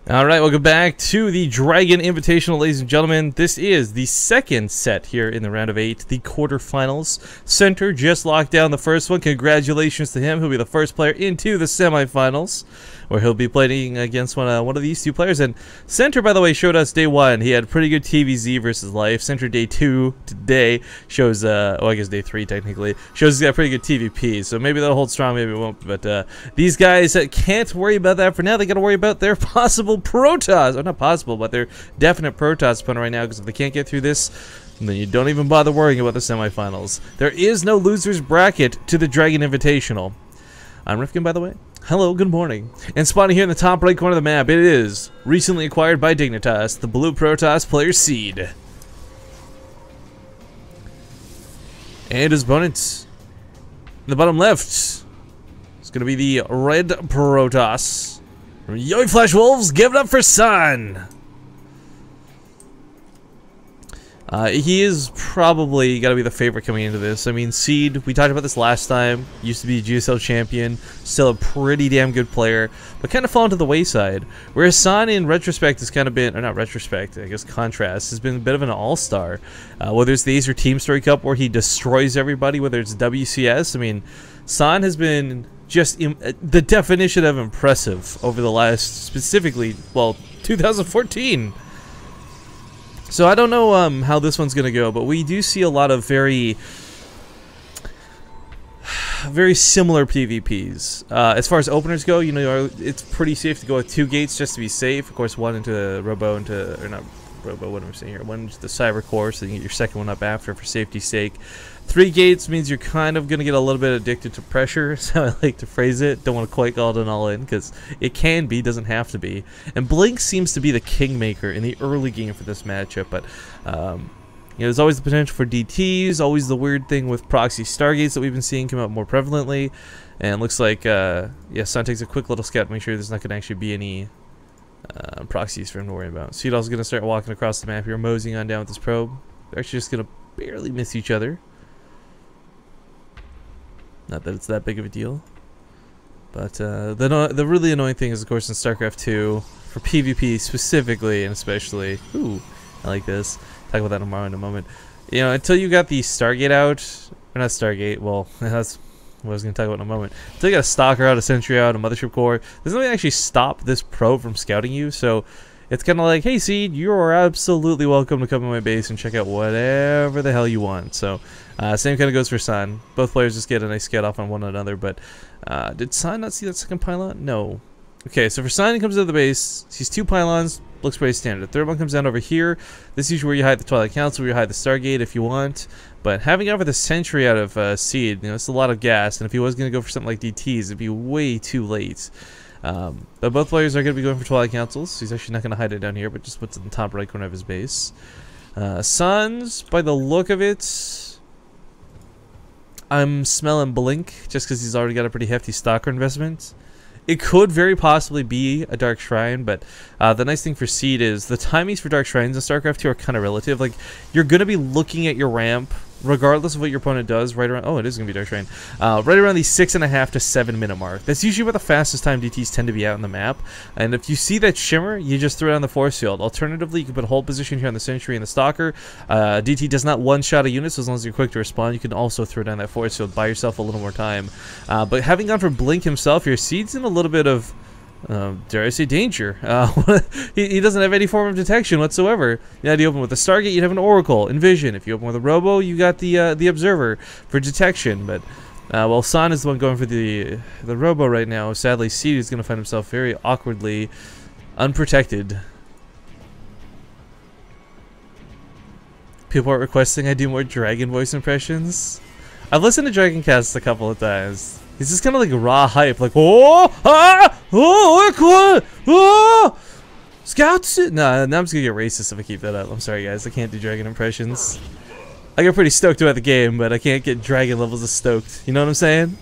All right, welcome back to the Dragon Invitational, ladies and gentlemen. This is the second set here in the round of 8, the quarterfinals. Center just locked down the first one. Congratulations to him. He'll be the first player into the semifinals, where he'll be playing against one of these two players. And Center, by the way, showed us day 1. He had pretty good TVZ versus life. Center day 2 today shows, well, I guess day 3 technically, shows he's got pretty good TVP. So maybe that'll hold strong, maybe it won't. But these guys can't worry about that for now. They got to worry about their possible Protoss, or not possible, but they're definite Protoss opponent right now, because if they can't get through this, then you don't even bother worrying about the semifinals. There is no loser's bracket to the Dragon Invitational. I'm Rifkin, by the way. Hello, good morning. And spawning here in the top right corner of the map, it is recently acquired by Dignitas, the blue Protoss player Seed. And his opponent in the bottom left is going to be the red Protoss. Yo, Flash Wolves, give it up for Sun! He is probably got to be the favorite coming into this. I mean, Seed, we talked about this last time, used to be GSL champion, still a pretty damn good player, but kind of fallen to the wayside. Whereas Sun, in retrospect, has kind of been, or not retrospect, I guess contrast, has been a bit of an all-star. Whether it's the Acer Team Story Cup where he destroys everybody, whether it's WCS, I mean, Sun has been just the definition of impressive over the last, specifically, well, 2014. So I don't know how this one's going to go, but we do see a lot of very similar PvPs. As far as openers go, you know, it's pretty safe to go with 2 gates just to be safe. Of course, one into Robo, or not Robo, what am I saying here? One into the Cyber Core, so you can get your second one up after for safety's sake. 3 gates means you're kind of going to get a little bit addicted to pressure, so I like to phrase it. Don't want to quite call it an all-in, because it can be, doesn't have to be. And Blink seems to be the kingmaker in the early game for this matchup, but you know, there's always the potential for DTs, always the weird thing with proxy Stargates that we've been seeing come out more prevalently. And it looks like, yeah, Sun takes a quick little scout to make sure there's not going to actually be any proxies for him to worry about. Seedall's going to start walking across the map here, moseying on down with his probe. They're actually just going to barely miss each other. Not that it's that big of a deal. But the really annoying thing is, of course, in StarCraft 2, for PvP specifically and especially, ooh, I like this. Talk about that tomorrow in a moment. You know, until you got the Stargate out, or not Stargate, well, that's what I was going to talk about in a moment. Until you got a Stalker out, a Sentry out, a Mothership Core, there's nothing to actually stop this probe from scouting you, so it's kind of like, hey Seed, you're absolutely welcome to come in my base and check out whatever the hell you want. So, same kind of goes for Sun. Both players just get a nice scout off on one another, but did Sun not see that second pylon? No. Okay, so for Sun, he comes into the base, sees 2 pylons, looks pretty standard. The third one comes down over here. This is usually where you hide the Twilight Council, where you hide the Stargate if you want. But having over the Sentry out of Seed, you know, it's a lot of gas, and if he was going to go for something like DTs, it'd be way too late. But both players are going to be going for Twilight Councils, so he's actually not going to hide it down here, but just puts it in the top right corner of his base. Suns, by the look of it, I'm smelling Blink, just because he's already got a pretty hefty Stalker investment. It could very possibly be a Dark Shrine, but the nice thing for Seed is the timings for Dark Shrines in StarCraft 2 are kind of relative. Like, you're going to be looking at your ramp, regardless of what your opponent does, right around, oh, it is going to be Dark Shrine, right around the 6.5 to 7 minute mark. That's usually where the fastest time DTs tend to be out on the map. And if you see that shimmer, you just throw it on the force field. Alternatively, you can put hold position here on the Sentry and the Stalker. DT does not one-shot a unit, so as long as you're quick to respond, you can also throw down that force field, buy yourself a little more time. But having gone for Blink himself, your Seed's in a little bit of, dare I say, danger. He doesn't have any form of detection whatsoever. You know, you open with the Stargate, you'd have an Oracle, Envision. If you open with a Robo, you got the Observer for detection. But well, Sun is the one going for the Robo right now. Sadly, Seed is going to find himself very awkwardly unprotected. People are requesting I do more Dragon voice impressions. I've listened to Dragon Casts a couple of times. He's just kind of like raw hype, like, oh, ah, oh, oh, scouts. Nah, now I'm just gonna get racist if I keep that up. I'm sorry, guys, I can't do Dragon impressions. I get pretty stoked about the game, but I can't get Dragon levels of stoked. You know what I'm saying?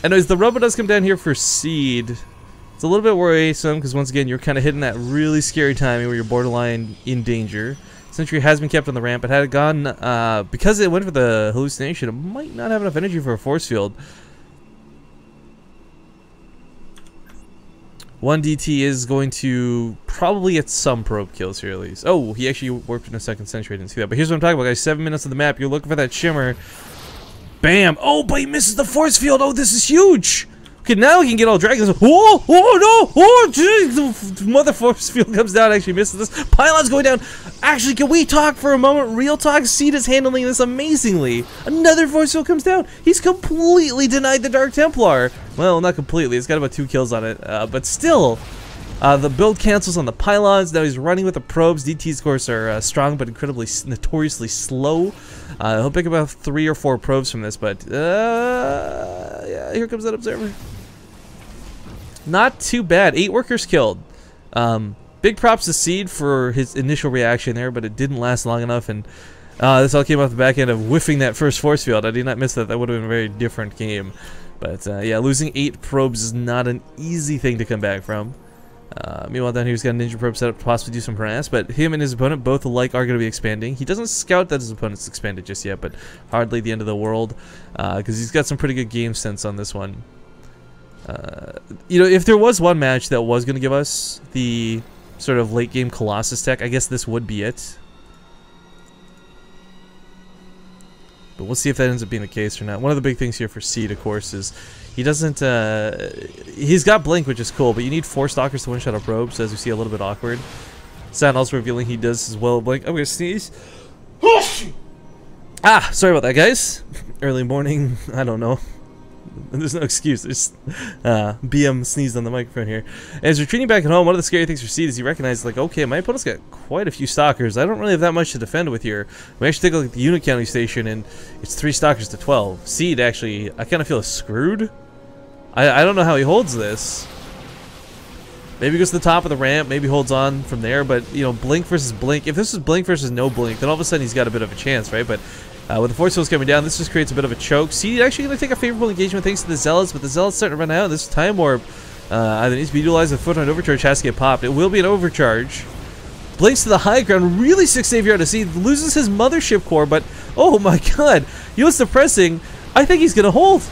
Anyways, the Robo does come down here for Seed. It's a little bit worrisome because once again, you're kind of hitting that really scary timing where you're borderline in danger. Sentry has been kept on the ramp, but had it gone, because it went for the hallucination, it might not have enough energy for a force field. One DT is going to probably get some probe kills here at least. Oh, he actually warped in a second sentry. I didn't see that. But here's what I'm talking about, guys. 7 minutes of the map. You're looking for that shimmer. Bam! Oh, but he misses the force field. Oh, this is huge. Okay, now he can get all dragons. Oh, oh no! Oh, geez. The mother force field comes down. Actually misses this. Pylon's going down. Actually, can we talk for a moment? Real talk. Seed is handling this amazingly. Another force field comes down. He's completely denied the Dark Templar. Well, not completely. It's got about 2 kills on it, but still. The build cancels on the pylons. Now he's running with the probes. DTs, of course, are strong but incredibly, notoriously slow. He'll pick about 3 or 4 probes from this, but yeah, here comes that observer. Not too bad. 8 workers killed. Big props to Seed for his initial reaction there, but it didn't last long enough, and this all came off the back end of whiffing that first force field. I did not miss that. That would have been a very different game. But yeah, losing 8 probes is not an easy thing to come back from. Meanwhile, down here he's got a ninja probe set up to possibly do some harass, but him and his opponent both alike are going to be expanding. He doesn't scout that his opponent's expanded just yet, but hardly the end of the world, because he's got some pretty good game sense on this one. You know, if there was one match that was going to give us the sort of late game Colossus tech, I guess this would be it. But we'll see if that ends up being the case or not. One of the big things here for Seed, of course, is he doesn't, he's got Blink, which is cool, but you need 4 Stalkers to one-shot a probe, so as you see, a little bit awkward. Sound also revealing he does as well Blink. I'm gonna sneeze. Ah, sorry about that, guys. Early morning, I don't know. There's no excuse. There's BM sneezed on the microphone here. As retreating back at home, one of the scary things for Seed is he recognizes, like, okay, my opponent's got quite a few Stalkers. I don't really have that much to defend with here. We actually take a look at the unit counting station, and it's 3 Stalkers to 12. Seed, actually, I kind of feel screwed. I don't know how he holds this. Maybe goes to the top of the ramp, maybe holds on from there, but, you know, Blink versus Blink. If this is Blink versus no Blink, then all of a sudden he's got a bit of a chance, right? But with the force fields coming down, this just creates a bit of a choke. Seed actually going to take a favorable engagement thanks to the Zealots, but the Zealots starting to run out. This time warp either needs to be utilized with foot on overcharge, has to get popped. It will be an overcharge. Blinks to the high ground, really sick save here out of Seed. Loses his mothership core, but oh my god, he was depressing. I think he's going to hold.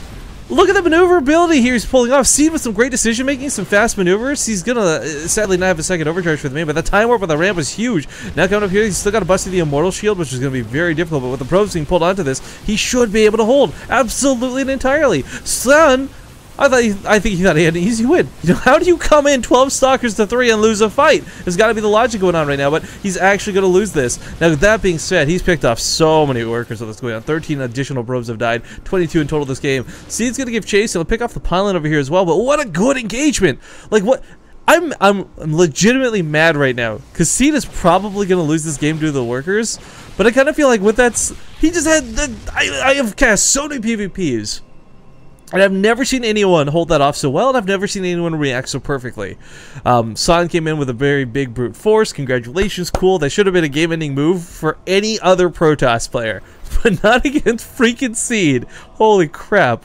Look at the maneuverability here he's pulling off. Seed with some great decision making, some fast maneuvers. He's gonna sadly not have a second overcharge for the main, but the time warp on the ramp was huge. Now coming up here, he's still got to bust the Immortal Shield, which is gonna be very difficult, but with the probes being pulled onto this, he should be able to hold absolutely and entirely. Son, I think he thought he had an easy win. You know, how do you come in 12 Stalkers to 3 and lose a fight? There's got to be the logic going on right now, but he's actually going to lose this. Now, with that being said, he's picked off so many workers with this going on. 13 additional probes have died, 22 in total this game. Seed's going to give chase. He'll pick off the pylon over here as well, but what a good engagement. Like, what? I'm legitimately mad right now, because Seed is probably going to lose this game due to the workers, but I kind of feel like with that, he just had, I have cast so many PvPs. And I've never seen anyone hold that off so well, and I've never seen anyone react so perfectly. San came in with a very big brute force. Congratulations, cool. That should have been a game-ending move for any other Protoss player, but not against freaking Seed. Holy crap.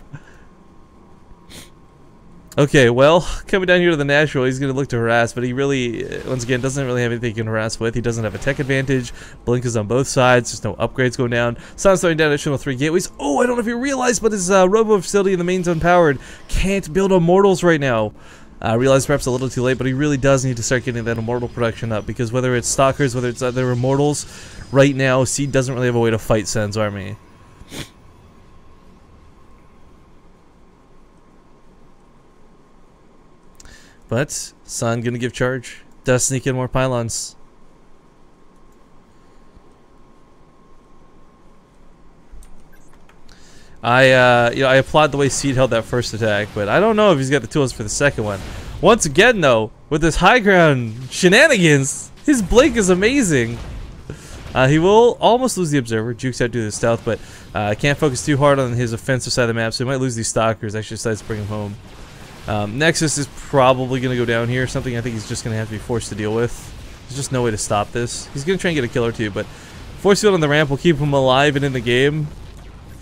Okay, well, coming down here to the natural, he's going to look to harass, but he really, once again, doesn't really have anything he can harass with. He doesn't have a tech advantage. Blink is on both sides. There's no upgrades going down. San's throwing down additional 3 gateways. Oh, I don't know if you realized, but his robo facility in the main's unpowered. Can't build immortals right now. I realize perhaps a little too late, but he really does need to start getting that immortal production up, because whether it's Stalkers, whether it's other immortals, right now, Seed doesn't really have a way to fight San's army. But San gonna give charge. Does sneak in more pylons. I applaud the way Seed held that first attack, but I don't know if he's got the tools for the second one. Once again, though, with this high ground shenanigans, his Blink is amazing. He will almost lose the observer. Jukes out due to the stealth, but can't focus too hard on his offensive side of the map, so he might lose these Stalkers. Actually decides to bring him home. Nexus is probably going to go down here, something I think he's just going to have to be forced to deal with. There's just no way to stop this. He's going to try and get a kill or two, but force field on the ramp will keep him alive and in the game.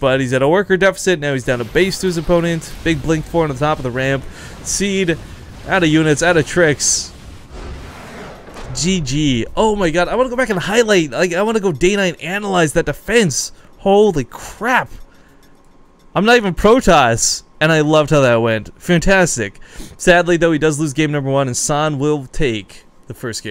But he's at a worker deficit, now he's down a base to his opponent. Big Blink 4 on the top of the ramp. Seed, out of units, out of tricks. GG. Oh my god, I want to go back and highlight, like, I want to go day 9 analyze that defense. Holy crap. I'm not even Protoss. And I loved how that went. Fantastic. Sadly, though, he does lose game number 1, and San will take the first game.